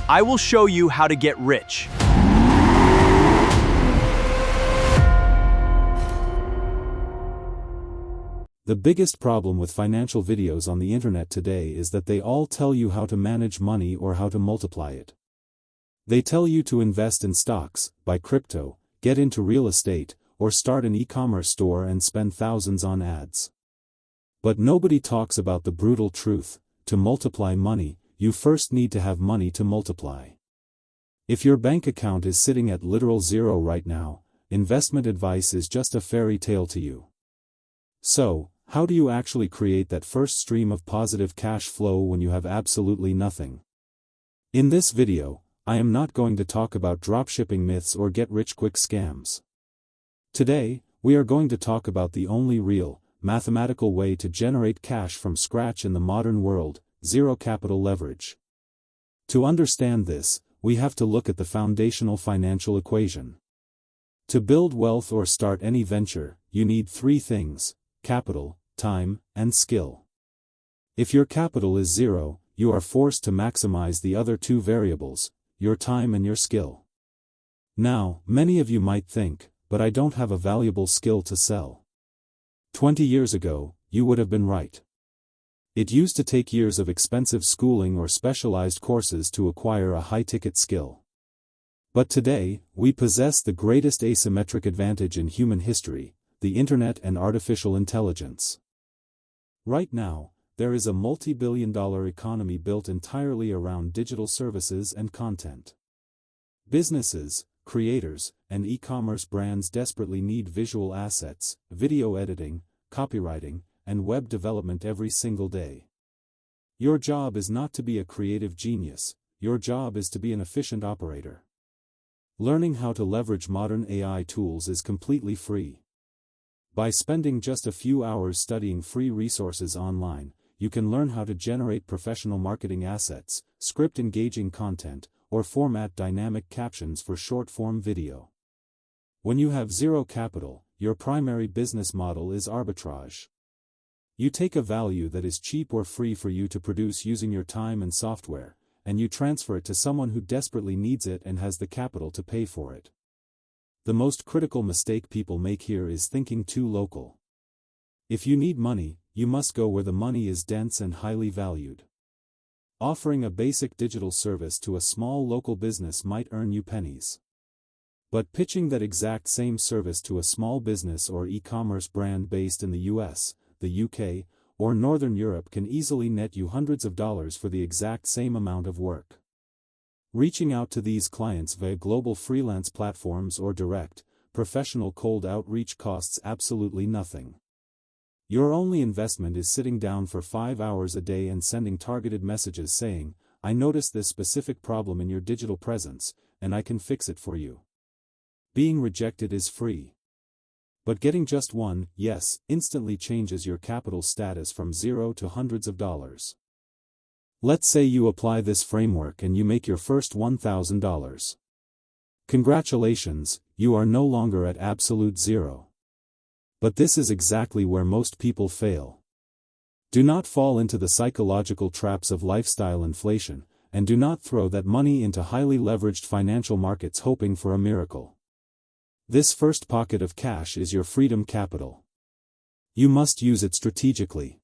I will show you how to get rich. The biggest problem with financial videos on the internet today is that they all tell you how to manage money or how to multiply it. They tell you to invest in stocks, buy crypto, get into real estate, or start an e-commerce store and spend thousands on ads. But nobody talks about the brutal truth: to multiply money, you first need to have money to multiply. If your bank account is sitting at literal zero right now, investment advice is just a fairy tale to you. So, how do you actually create that first stream of positive cash flow when you have absolutely nothing? In this video, I am not going to talk about dropshipping myths or get-rich-quick scams. Today, we are going to talk about the only real, mathematical way to generate cash from scratch in the modern world: zero capital leverage. To understand this, we have to look at the foundational financial equation. To build wealth or start any venture, you need three things: capital, time, and skill. If your capital is zero, you are forced to maximize the other two variables: your time and your skill. Now, many of you might think, but I don't have a valuable skill to sell. 20 years ago, you would have been right. It used to take years of expensive schooling or specialized courses to acquire a high-ticket skill. But today, we possess the greatest asymmetric advantage in human history: the internet and artificial intelligence. Right now, there is a multi-billion-dollar economy built entirely around digital services and content. Businesses, creators, and e-commerce brands desperately need visual assets, video editing, copywriting, and web development every single day. Your job is not to be a creative genius, your job is to be an efficient operator. Learning how to leverage modern AI tools is completely free. By spending just a few hours studying free resources online, you can learn how to generate professional marketing assets, script engaging content, or format dynamic captions for short-form video. When you have zero capital, your primary business model is arbitrage. You take a value that is cheap or free for you to produce using your time and software, and you transfer it to someone who desperately needs it and has the capital to pay for it. The most critical mistake people make here is thinking too local. If you need money, you must go where the money is dense and highly valued. Offering a basic digital service to a small local business might earn you pennies. But pitching that exact same service to a small business or e-commerce brand based in the US, the UK, or Northern Europe can easily net you hundreds of dollars for the exact same amount of work. Reaching out to these clients via global freelance platforms or direct, professional cold outreach costs absolutely nothing. Your only investment is sitting down for 5 hours a day and sending targeted messages saying, "I noticed this specific problem in your digital presence, and I can fix it for you." Being rejected is free. But getting just one yes instantly changes your capital status from zero to hundreds of dollars. Let's say you apply this framework and you make your first $1,000. Congratulations, you are no longer at absolute zero. But this is exactly where most people fail. Do not fall into the psychological traps of lifestyle inflation, and do not throw that money into highly leveraged financial markets hoping for a miracle. This first pocket of cash is your freedom capital. You must use it strategically.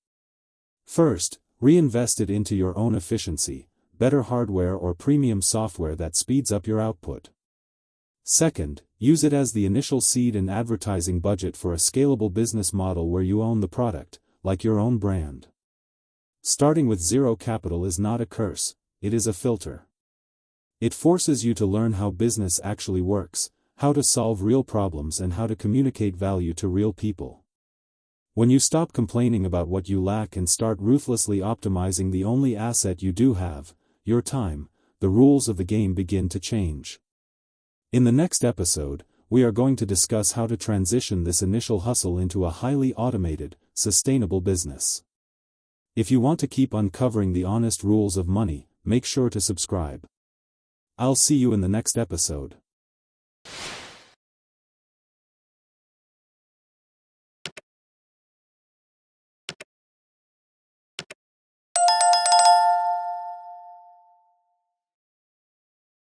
First, reinvest it into your own efficiency, better hardware or premium software that speeds up your output. Second, use it as the initial seed and advertising budget for a scalable business model where you own the product, like your own brand. Starting with zero capital is not a curse, it is a filter. It forces you to learn how business actually works, how to solve real problems and how to communicate value to real people. When you stop complaining about what you lack and start ruthlessly optimizing the only asset you do have, your time, the rules of the game begin to change. In the next episode, we are going to discuss how to transition this initial hustle into a highly automated, sustainable business. If you want to keep uncovering the honest rules of money, make sure to subscribe. I'll see you in the next episode.